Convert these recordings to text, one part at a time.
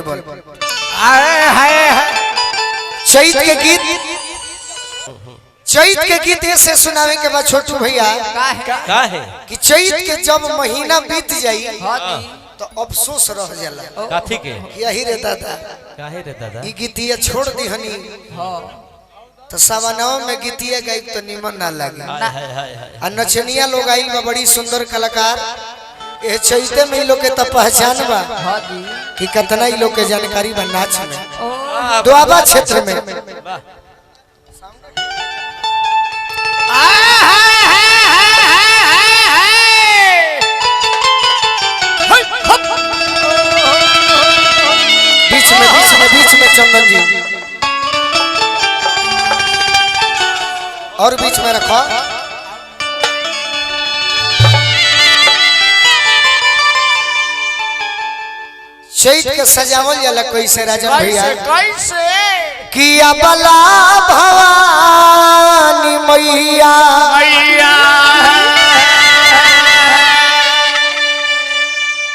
ट्रिबल चैत के गीत ऐसे सुनावे के बाद छोटू भैया का है कि चैत के जब महीना बीत जाई तो अफसोस रह जाला काथी के यही रे दादा काहे रे दादा ई गीतिया छोड़ दी हनी तो सवानों में गीतिया गाई तो निमन ना लगे आ नचनिया लोग आई बा बड़ी सुंदर कलाकार ए चैते में लोग के तो पहचान बा कि कितना ही लोग के जानकारी बा नाच में दुआबा क्षेत्र में बीच में चंदन जी और बीच में रखो चैत के सजावल जाला कैसे राजन भैया कैसे किया बला भवानी मैया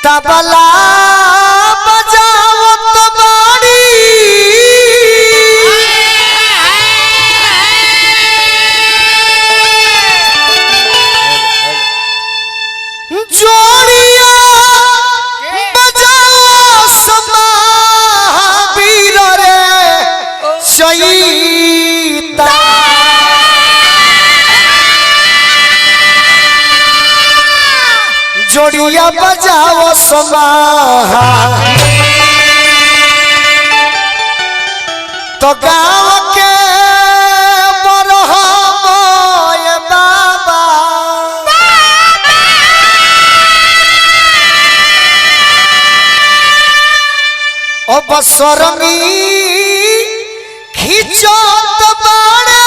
तबला बजावत बाड़ी जोड़िया बजाओ समावीर रे चैता जोड़िया बजाओ समा तो गाँव के बरहमय बाबा ओ बसरमी खिचत बाड़े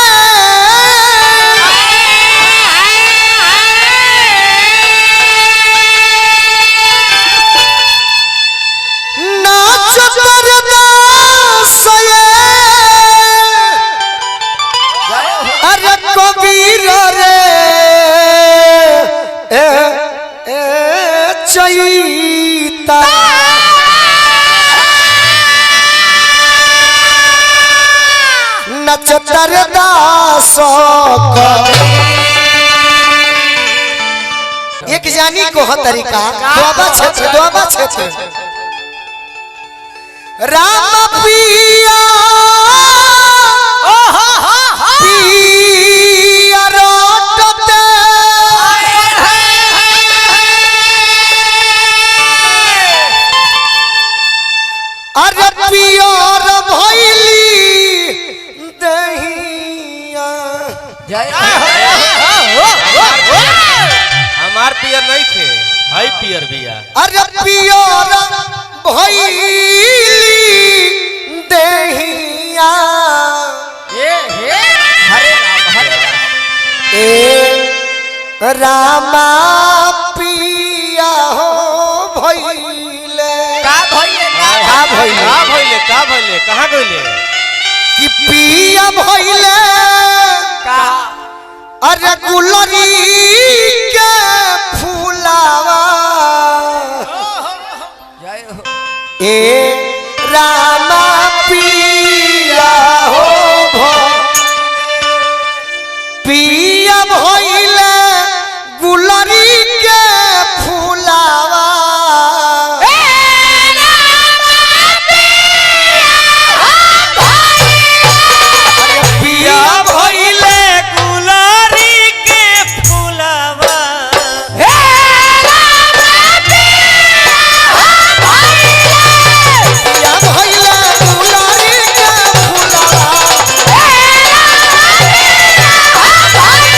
अरे कबीर रे चैता नचतर दास एक जानी को ह तरीका दुआबा क्षेत्र राम पिया पिया रोटते अरे पियर भइली दहिया हमार पियर नहीं थे हाई पियर बिया अरे पियर भइली दहिया ए रामा पिया हो भइले का भइले कहां गइले कि पिया भइले अरे गुलरी के फूलावा ए रामा पिया हो पिया भइले गुलरी के फूलावा पिया भइले गुलारी के फुलावा पिया भइले गुलरी के फूलावा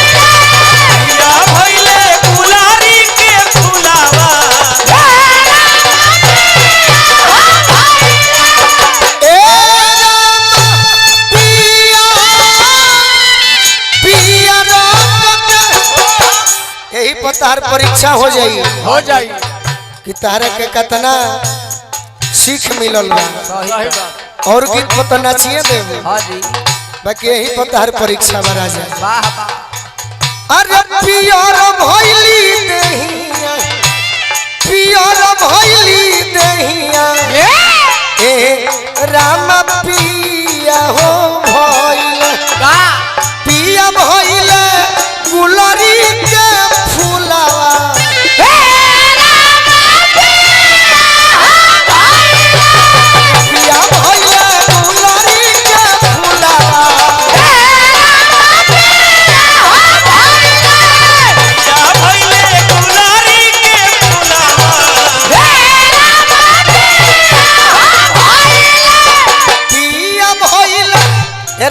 पिया भइले गुलारी के फुलावा ए पिया पिया यही पतार परीक्षा हो जाई कि तारे के कितना सीख मिलल बा और गीत पता नाचिए देबो बाकी यही पतार परीक्षा में राजा अरे पियर भइली दहिया पियर भइली दहिया ए राम पिया हो भइल पिया भइल गुलरी के फूलावा पिया भइल गुलरी के फूलावा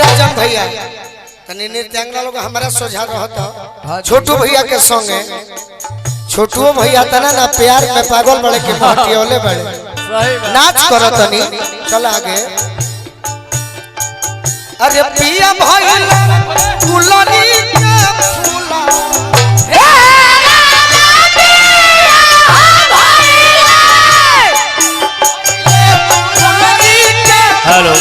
राजन भैया तनी नृत्यांगना लोग हमारा सोझा रहता छोटू भैया के संगे छोटू भैया तना ना प्यार में पागल बड़े के महटियोले बड़े नाच करो तनी चल आगे अरे पिया भइल गुलरी के फूला हेलो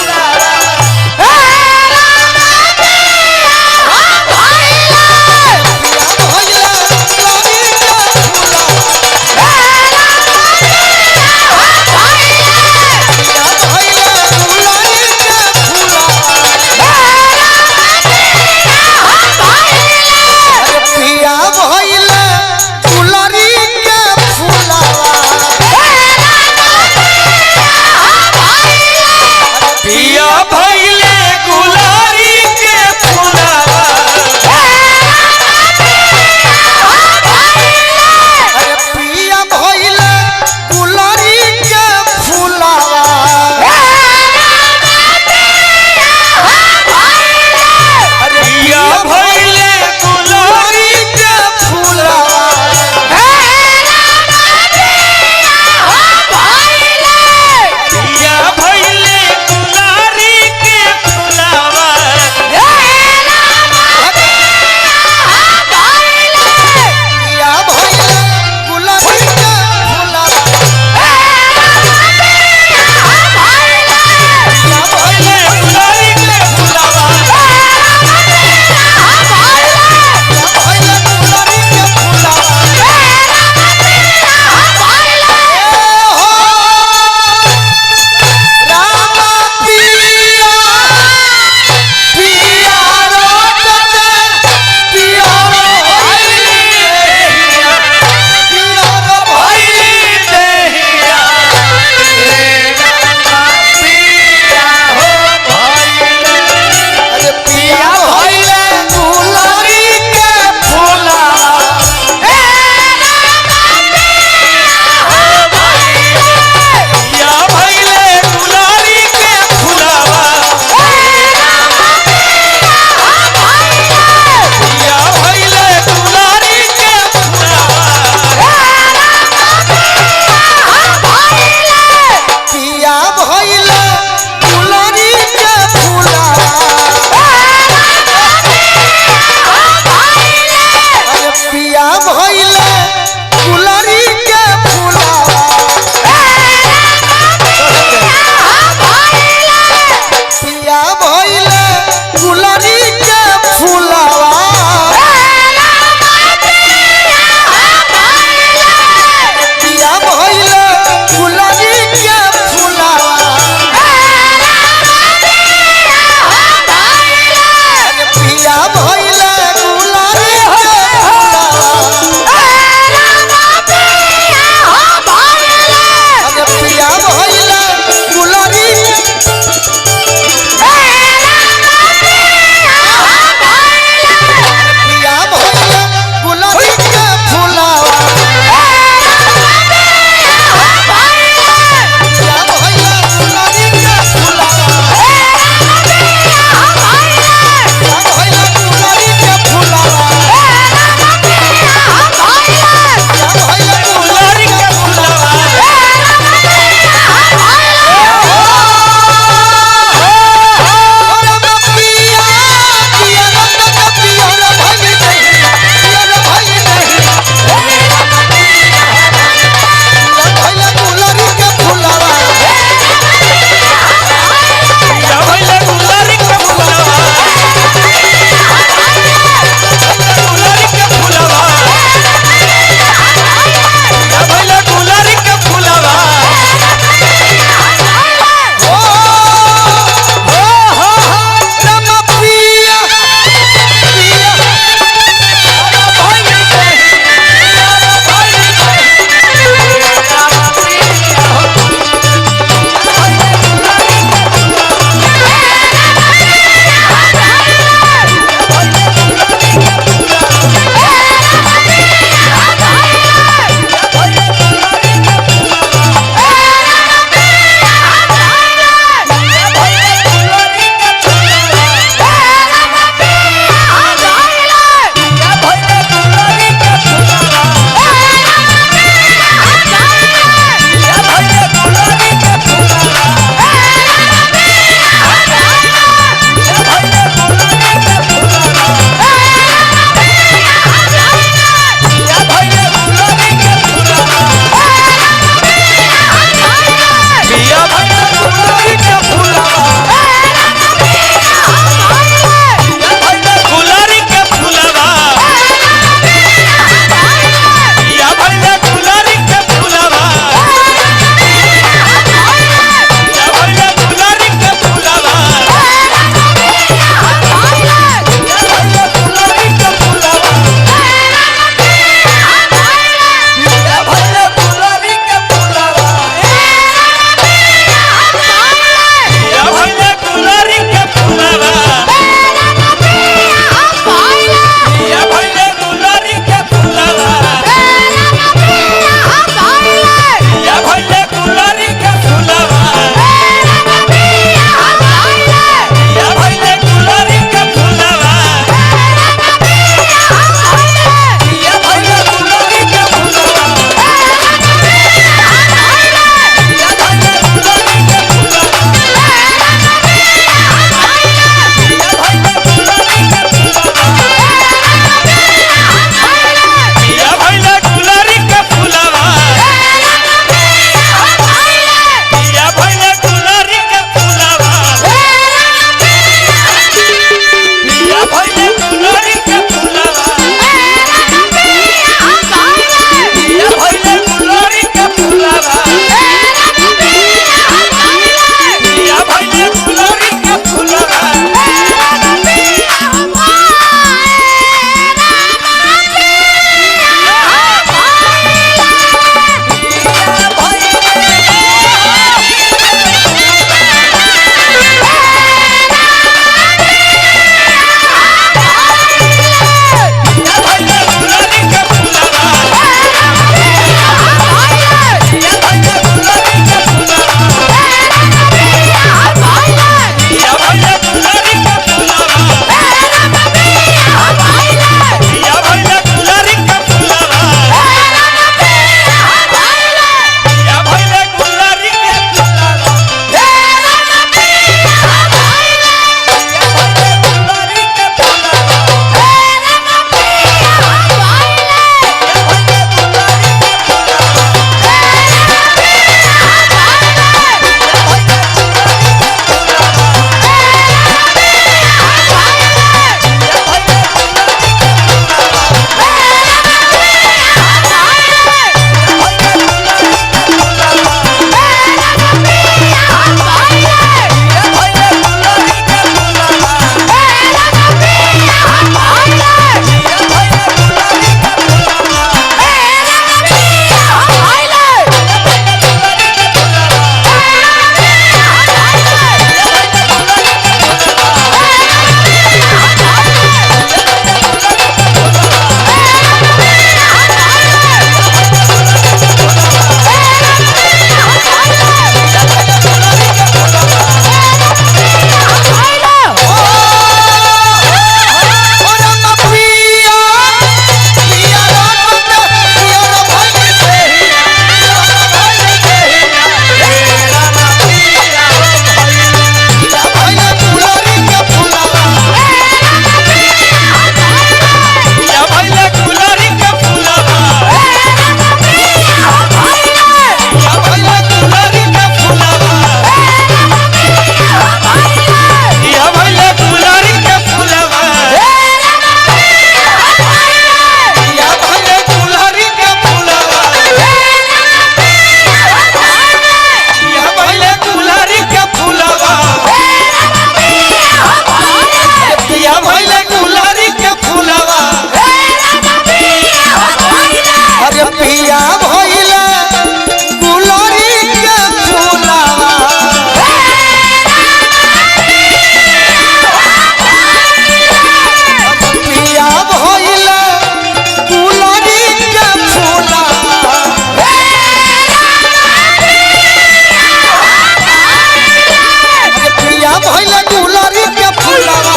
भइले गुलारी के फुलावा